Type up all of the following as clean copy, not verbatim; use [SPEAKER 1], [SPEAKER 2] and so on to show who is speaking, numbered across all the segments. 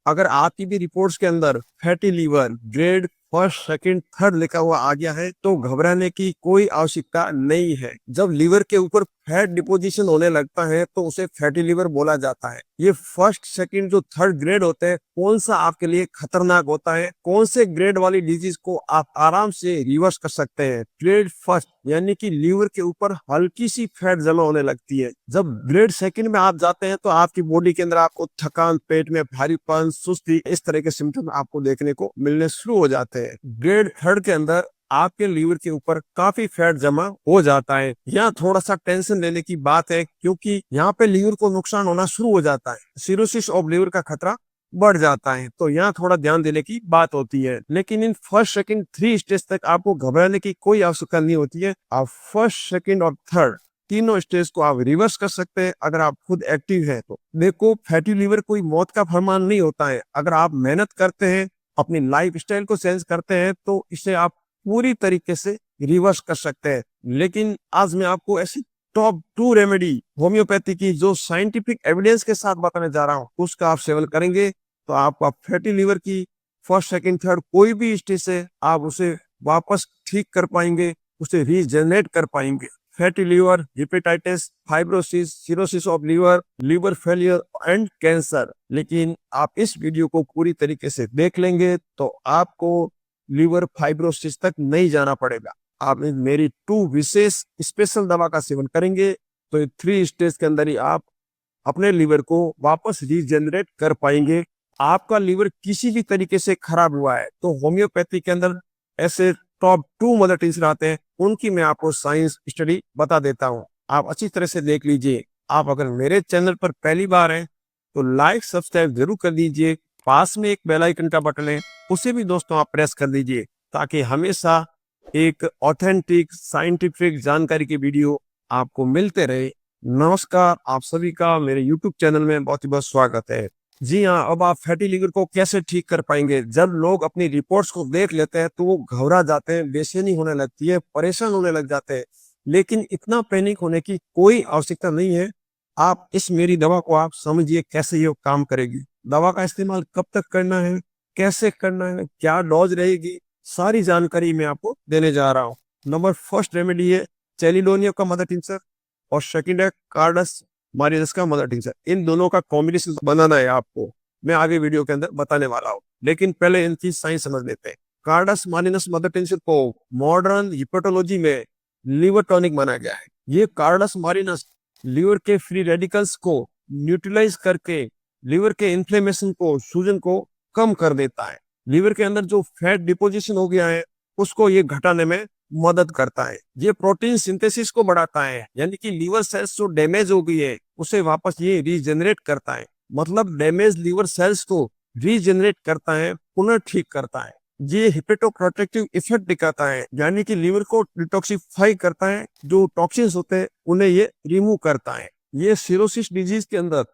[SPEAKER 1] अगर आपकी भी रिपोर्ट्स के अंदर fatty liver grade first second third लिखा हुआ आ गया है तो घबराने की कोई आवश्यकता नहीं है। जब लीवर के ऊपर फैट डिपोजिशन होने लगता है तो उसे फैटी लीवर बोला जाता है। ये फर्स्ट सेकंड जो थर्ड ग्रेड होते हैं, कौन सा आपके लिए खतरनाक होता है, कौन से ग्रेड वाली डिजीज को आप आराम से रिवर्स कर सकते हैं। ग्रेड फर्स्ट यानी कि लीवर के ऊपर हल्की सी फैट जमा होने लगती है। जब ग्रेड सेकंड में आप जाते हैं तो आपकी बॉडी के अंदर आपको थकान, पेट में भारीपन, सुस्ती, इस तरह के सिम्टम आपको देखने को मिलने शुरू हो जाते हैं। ग्रेड थर्ड के अंदर आपके लीवर के ऊपर काफी फैट जमा हो जाता है। यहाँ थोड़ा सा टेंशन लेने की बात है क्योंकि यहाँ पे लीवर को नुकसान होना शुरू हो जाता है, सिरोसिस ऑफ लीवर का खतरा बढ़ जाता है। तो यहाँ थोड़ा ध्यान देने की बात होती है। लेकिन in first second three stage तक आपको घबराने की कोई आवश्यकता नहीं होती है। आप फर्स्ट सेकंड और थर्ड तीनों स्टेज को आप रिवर्स कर सकते हैं अगर आप खुद एक्टिव हैं तो। देखो, फैटी लीवर कोई मौत का फरमान नहीं होता है। अगर आप मेहनत करते हैं, अपनी लाइफ स्टाइल को चेंज करते हैं तो इसे आप पूरी तरीके से रिवर्स कर सकते हैं। लेकिन आज मैं आपको ऐसी टॉप 2 रेमेडी होम्योपैथी की जो साइंटिफिक एविडेंस के साथ बताने जा रहा हूँ, उसका आप सेवन करेंगे तो आपका फैटी लीवर की फर्स्ट सेकंड थर्ड कोई भी स्टेज से आप उसे वापस ठीक कर पाएंगे, उसे रीजनरेट कर पाएंगे। Fatty liver, hepatitis, fibrosis, cirrhosis of liver, liver failure and cancer. लेकिन आप इस वीडियो को पूरी तरीके से देख लेंगे तो आपको लीवर फाइब्रोसिस तक नहीं जाना पड़ेगा। आप मेरी 2 विशेष स्पेशल दवा का सेवन करेंगे तो 3 स्टेज के अंदर ही आप अपने लीवर को वापस रीजनरेट कर पाएंगे। आपका लीवर किसी भी तरीके से खराब हुआ है तो होम्योपैथी के अंदर ऐसे टॉप 2 मदर टीचर आते हैं, उनकी मैं आपको साइंस स्टडी बता देता हूँ। आप अच्छी तरह से देख लीजिए। आप अगर मेरे चैनल पर पहली बार हैं तो लाइक सब्सक्राइब जरूर कर दीजिए। पास में एक बेल आइकन का बटन है, उसे भी दोस्तों आप प्रेस कर दीजिए ताकि हमेशा एक ऑथेंटिक साइंटिफिक जानकारी की वीडियो आपको मिलते रहे। नमस्कार, आप सभी का मेरे YouTube चैनल में बहुत ही बहुत स्वागत है। जी हाँ, अब आप फैटी लीवर को कैसे ठीक कर पाएंगे। जब लोग अपनी रिपोर्ट्स को देख लेते हैं तो वो घबरा जाते हैं, बेचैनी होने लगती है, परेशान होने लग जाते हैं। लेकिन इतना पैनिक होने की कोई आवश्यकता नहीं है। आप इस मेरी दवा को आप समझिए कैसे ये काम करेगी। दवा का इस्तेमाल कब तक करना है, कैसे करना है, क्या डोज रहेगी, सारी जानकारी मैं आपको देने जा रहा हूँ। नंबर फर्स्ट रेमेडी है चेलिडोनियम का मदर टिंचर और सेकंड है कार्डस मारिनस का मदर टिंचर। इन दोनों का कॉम्बिनेशन बनाना है आपको, मैं आगे वीडियो के अंदर बताने वाला हूँ। लेकिन पहले इनकी साइंस समझ लेते हैं। कार्डस मारिनस मदर टिंचर को मॉडर्न हिपेटोलॉजी में लिवर टॉनिक माना गया है। ये कार्डस मारिनस लीवर के फ्री रेडिकल्स को न्यूट्रलाइज करके लीवर के इन्फ्लेमेशन को, सूजन को कम कर देता है। लीवर के अंदर जो फैट डिपोजिशन हो गया है उसको ये घटाने में मदद करता है। ये प्रोटीन सिंथेसिस को बढ़ाता है, यानी कि लीवर सेल्स जो डैमेज हो गई है उसे वापस ये रीजनरेट करता है। मतलब डैमेज लीवर सेल्स को रीजनरेट करता है, पुनः ठीक करता है। ये हिपेटोप्रोटेक्टिव इफेक्ट दिखाता है, यानी कि लीवर को डिटॉक्सिफाई करता है, जो टॉक्सिन्स होते हैं उन्हें ये रिमूव करता है। ये सिरोसिस डिजीज के अंदर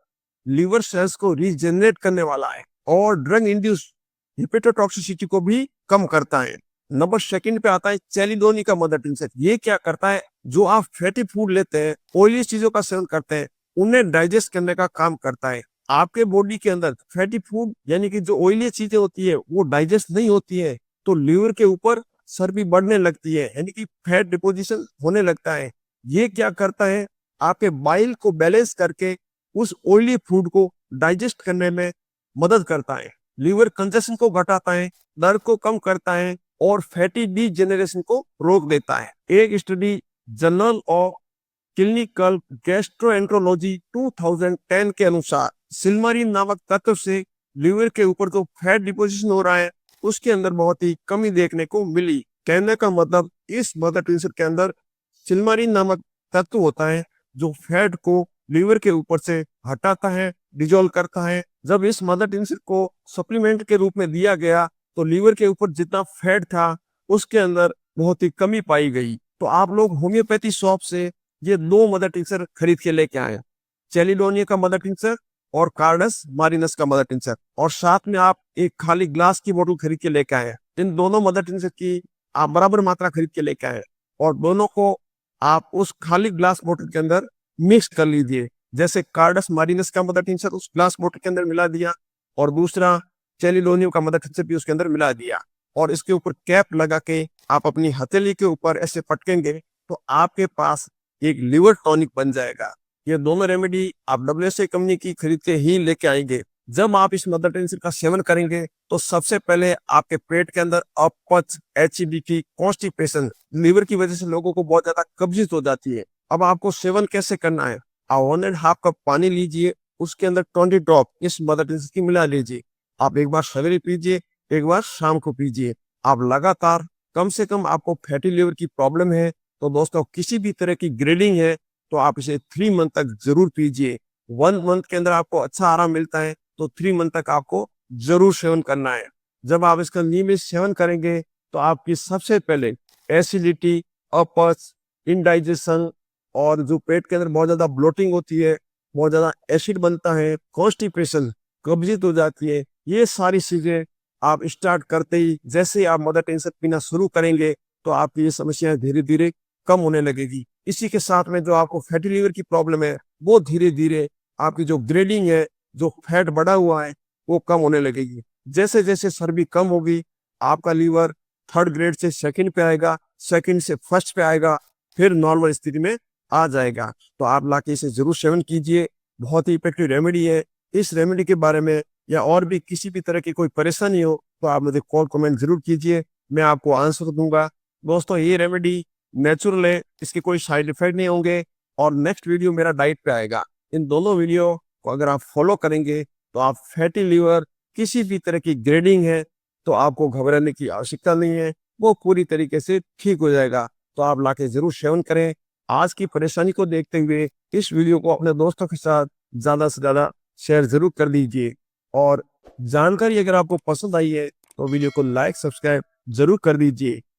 [SPEAKER 1] लीवर सेल्स को रीजनरेट करने वाला है और ड्रग इंड्यूस हिपेटोटॉक्सिसिटी को भी कम करता है। नंबर सेकंड पे आता है चेलिडोनी का मदर टिंचर। ये क्या करता है, जो आप फैटी फूड लेते हैं, ऑयली चीजों का सेवन करते हैं, उन्हें डाइजेस्ट करने का काम करता है। आपके बॉडी के अंदर फैटी फूड यानी कि जो ऑयली चीजें होती है वो डाइजेस्ट नहीं होती है तो लीवर के ऊपर चर्बी बढ़ने लगती है, यानी कि फैट डिपोजिशन होने लगता है। ये क्या करता है, आपके बाइल को बैलेंस करके उस ऑयली फूड को डाइजेस्ट करने में मदद करता है। लीवर कंजेशन को घटाता है, दर्द को कम करता है और फैटी डीजेनरेशन को रोक देता है। एक study journal of clinical gastroenterology 2010 के अनुसार सिल्मारीन नामक तत्व से लीवर के ऊपर जो फैट डिपोजिशन हो रहा है उसके अंदर बहुत ही कमी देखने को मिली। कहने का मतलब इस मदर टिंचर के अंदर सिल्मारीन नामक तत्व होता है जो फैट को लीवर के ऊपर से हटाता है, डिजोल्व करता है। जब इस मदर टिंचर को सप्लीमेंट के रूप में दिया गया तो लीवर के ऊपर जितना फैट था उसके अंदर बहुत ही कमी पाई गई। तो आप लोग होम्योपैथी शॉप से ये 2 मदर टिंचर खरीद के लेके आए, चेलिडोनिया का मदर टिंचर और कार्डस मारिनस का मदर टिंचर, और साथ में आप एक खाली ग्लास की बोतल खरीद के लेके आए। इन दोनों मदर टिंचर की आप बराबर मात्रा खरीद के लेके आए और दोनों को आप उस खाली ग्लास बोतल के अंदर मिक्स कर लीजिए। जैसे कार्डस मारिनस का मदर टिंचर उस ग्लास बोतल के अंदर मिला दिया और दूसरा चेलिडोनियम का मदद से भी उसके अंदर मिला दिया और इसके ऊपर कैप लगा के आप अपनी हथेली के ऊपर ऐसे पटकेंगे तो आपके पास एक लिवर टॉनिक बन जाएगा। ये दोनों रेमेडी आप WSA कंपनी की खरीद के ही लेके आएंगे। जब आप इस मदर टेंसिल का सेवन करेंगे तो सबसे पहले आपके पेट के अंदर अपच, एसिडिटी, कॉन्स्टिपेशन, लीवर की वजह से लोगों को बहुत ज्यादा कब्जियत हो जाती है। अब आपको सेवन कैसे करना है? आप 1.5 कप पानी लीजिए, उसके अंदर 20 ड्रॉप इस मदर टेंसिल की मिला लीजिए। आप एक बार सवेरे पीजिए, एक बार शाम को पीजिए। आप लगातार कम से कम आपको फैटी लिवर की प्रॉब्लम है तो दोस्तों किसी भी तरह की ग्रेडिंग है तो आप इसे 3 मंथ तक जरूर पीजिए। 1 मंथ के अंदर आपको अच्छा आराम मिलता है तो 3 मंथ तक आपको जरूर सेवन करना है। जब आप इसका नियमित सेवन करेंगे तो आपकी सबसे पहले एसिडिटी, अपच, इंडाइजेशन और जो पेट के अंदर बहुत ज्यादा ब्लोटिंग होती है, बहुत ज्यादा एसिड बनता है, कॉन्स्टिपेशन, कब्जियत हो जाती है, ये सारी चीजें आप स्टार्ट करते ही जैसे ही आप मदर टेंसिल पीना शुरू करेंगे तो आपकी ये समस्याएं धीरे धीरे कम होने लगेगी। इसी के साथ में जो आपको फैटी लीवर की प्रॉब्लम है वो धीरे धीरे आपकी जो ग्रेडिंग है, जो फैट बढ़ा हुआ है वो कम होने लगेगी। जैसे जैसे चर्बी कम होगी आपका लीवर 3rd ग्रेड से 2nd पे आएगा, 2nd से 1st पे आएगा, फिर नॉर्मल स्थिति में आ जाएगा। तो आप लाके इसे जरूर सेवन कीजिए। बहुत ही इफेक्टिव रेमेडी है। इस रेमेडी के बारे में या और भी किसी भी तरह की कोई परेशानी हो तो आप मुझे कॉल कमेंट जरूर कीजिए, मैं आपको आंसर दूंगा। दोस्तों ये रेमेडी नेचुरल है, इसके कोई साइड इफेक्ट नहीं होंगे और नेक्स्ट वीडियो मेरा डाइट पे आएगा। इन दोनों वीडियो को अगर आप फॉलो करेंगे तो आप फैटी लीवर, किसी भी तरह की ग्रेडिंग है तो आपको घबराने की आवश्यकता नहीं है, वो पूरी तरीके से ठीक हो जाएगा। तो आप लाके जरूर सेवन करें। आज की परेशानी को देखते हुए इस वीडियो को अपने दोस्तों के साथ ज्यादा से ज्यादा शेयर जरूर कर दीजिए और जानकारी अगर आपको पसंद आई है तो वीडियो को लाइक, सब्सक्राइब जरूर कर दीजिए।